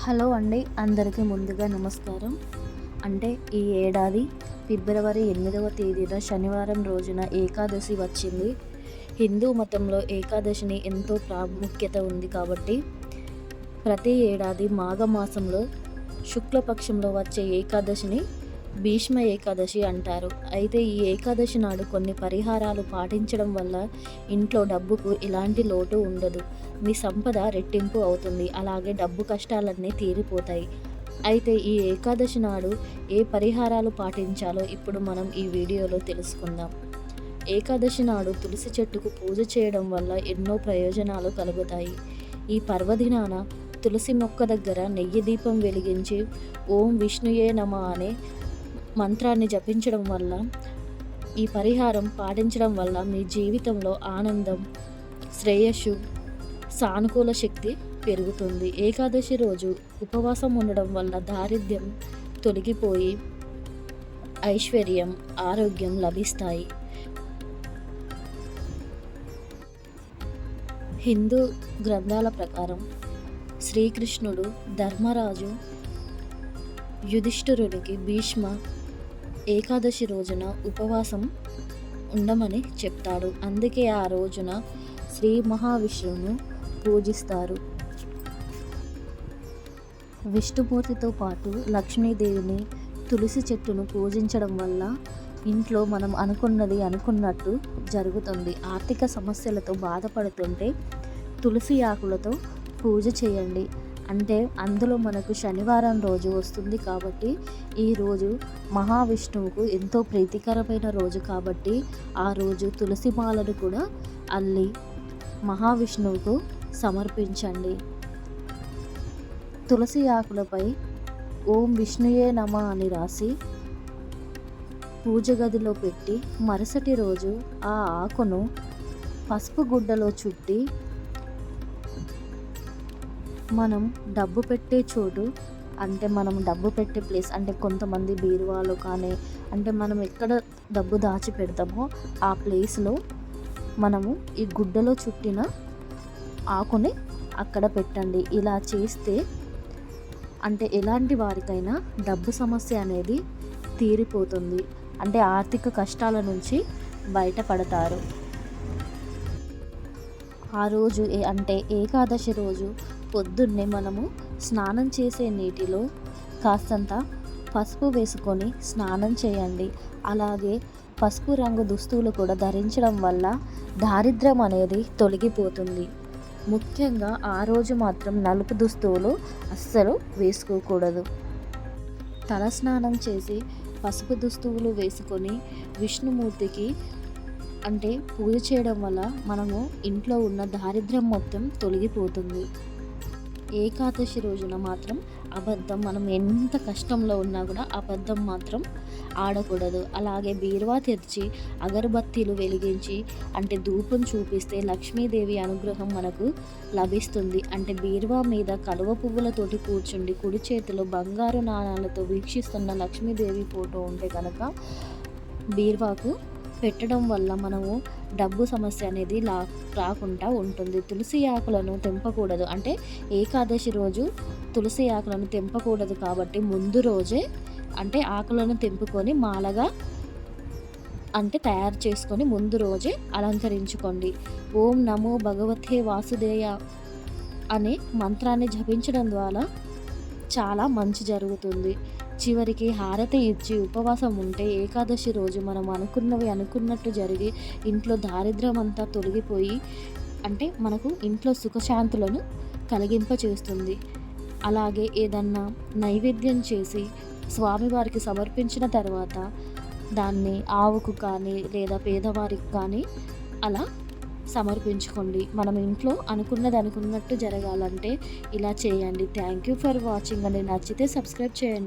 Hello అండి, అందరికీ ముందుగా నమస్కారం. అంటే ఈ ఏడాది ఫిబ్రవరి 8వ తేదీన శనివారం రోజున ఏకాదశి వచ్చింది. హిందూ మతంలో ఏకాదశిని ఎంతో ప్రాముఖ్యత ఉంది కాబట్టి ప్రతి ఏడాది మాఘమాసంలో శుక్లపక్షంలో వచ్చే ఏకాదశిని భీష్మ ఏకాదశి అంటారు. అయితే ఈ ఏకాదశి నాడు కొన్ని పరిహారాలు పాటించడం వల్ల ఇంట్లో డబ్బుకు ఎలాంటి లోటు ఉండదు. మీ సంపద రెట్టింపు అవుతుంది. అలాగే డబ్బు కష్టాలన్నీ తీరిపోతాయి. అయితే ఈ ఏకాదశి నాడు ఏ పరిహారాలు పాటించాలో ఇప్పుడు మనం ఈ వీడియోలో తెలుసుకుందాం. ఏకాదశి నాడు తులసి చెట్టుకు పూజ చేయడం వల్ల ఎన్నో ప్రయోజనాలు కలుగుతాయి. ఈ పర్వదినాన తులసి మొక్క దగ్గర నెయ్యి దీపం వెలిగించి ఓం విష్ణుయే నమ అనే మంత్రాన్ని జపించడం వల్ల, ఈ పరిహారం పాటించడం వల్ల మీ జీవితంలో ఆనందం, శ్రేయస్సు, సానుకూల శక్తి పెరుగుతుంది. ఏకాదశి రోజు ఉపవాసం ఉండడం వల్ల దారిద్ర్యం తొలగిపోయి ఐశ్వర్యం, ఆరోగ్యం లభిస్తాయి. హిందూ గ్రంథాల ప్రకారం శ్రీకృష్ణుడు ధర్మరాజు యుధిష్ఠిరునికి భీష్మ ఏకాదశి రోజున ఉపవాసం ఉండమని చెప్తాడు. అందుకే ఆ రోజున శ్రీ మహావిష్ణువును పూజిస్తారు. విష్ణుమూర్తితో పాటు లక్ష్మీదేవిని, తులసి చెట్టును పూజించడం వల్ల ఇంట్లో మనం అనుకున్నట్టు జరుగుతుంది. ఆర్థిక సమస్యలతో బాధపడుతుంటే తులసి ఆకులతో పూజ చేయండి. అంటే అందులో మనకు శనివారం రోజు వస్తుంది కాబట్టి ఈ రోజు మహావిష్ణువుకు ఎంతో ప్రీతికరమైన రోజు కాబట్టి ఆ రోజు తులసి మాలను కూడా అల్లి మహావిష్ణువుకు సమర్పించండి. తులసి ఆకులపై ఓం విష్ణుయే నమ అని రాసి పూజ గదిలో పెట్టి మరుసటి రోజు ఆ ఆకును పసుపు గుడ్డలో చుట్టి మనం డబ్బు పెట్టే చోటు, అంటే మనం డబ్బు పెట్టే ప్లేస్, అంటే కొంతమంది బీరువాలో కానీ, అంటే మనం ఎక్కడ డబ్బు దాచి పెడతామో ఆ ప్లేస్లో మనము ఈ గుడ్డలో చుట్టిన ఆకుని అక్కడ పెట్టండి. ఇలా చేస్తే అంటే ఎలాంటి వారికైనా డబ్బు సమస్య అనేది తీరిపోతుంది. అంటే ఆర్థిక కష్టాల నుంచి బయటపడతారు. ఆ రోజు అంటే ఏకాదశి రోజు పొద్దున్నే మనము స్నానం చేసే నీటిలో కాస్తంత పసుపు వేసుకొని స్నానం చేయండి. అలాగే పసుపు రంగు దుస్తువులు కూడా ధరించడం వల్ల దారిద్ర్యం అనేది తొలగిపోతుంది. ముఖ్యంగా ఆ రోజు మాత్రం నలుపు దుస్తువులు అస్సలు వేసుకోకూడదు. తలస్నానం చేసి పసుపు దుస్తువులు వేసుకొని విష్ణుమూర్తికి అంటే పూజ చేయడం వల్ల మనము ఇంట్లో ఉన్న దారిద్ర్యం మొత్తం తొలగిపోతుంది. ఏకాదశి రోజున మాత్రం అబద్ధం, మనం ఎంత కష్టంలో ఉన్నా కూడా అబద్ధం మాత్రం ఆడకూడదు. అలాగే బీరువా తెరిచి అగరబత్తీలు వెలిగించి అంటే ధూపం చూపిస్తే లక్ష్మీదేవి అనుగ్రహం మనకు లభిస్తుంది. అంటే బీరువా మీద కలువ పువ్వులతోటి కూర్చుండి కుడి చేతిలో బంగారు నాణాలతో వీక్షిస్తున్న లక్ష్మీదేవి ఫోటో ఉంటే కనుక బీరువాకు పెట్టడం వల్ల మనము డబ్బు సమస్య అనేది రాకుండా ఉంటుంది. తులసి ఆకులను తెంపకూడదు, అంటే ఏకాదశి రోజు తులసి ఆకులను తెంపకూడదు కాబట్టి ముందు రోజే అంటే ఆకులను తెంపుకొని మాలగా అంటే తయారు చేసుకొని ముందు రోజే అలంకరించుకోండి. ఓం నమో భగవతే వాసుదేయ అనే మంత్రాన్ని జపించడం ద్వారా చాలా మంచి జరుగుతుంది. చివరికి హారతి ఇచ్చి ఉపవాసం ఉంటే ఏకాదశి రోజు మనం అనుకున్నట్టు జరిగి ఇంట్లో దారిద్ర్యం అంతా తొలగిపోయి అంటే మనకు ఇంట్లో సుఖశాంతులను కలిగింపచేస్తుంది. అలాగే ఏదన్నా నైవేద్యం చేసి స్వామివారికి సమర్పించిన తర్వాత దాన్ని ఆవుకు కానీ లేదా పేదవారికి కానీ అలా సమర్పించుకోండి. మనం ఇంట్లో అనుకున్నట్టు జరగాలంటే ఇలా చేయండి. థ్యాంక్ యూ ఫర్ వాచింగ్ అండి. నచ్చితే సబ్స్క్రైబ్ చేయండి.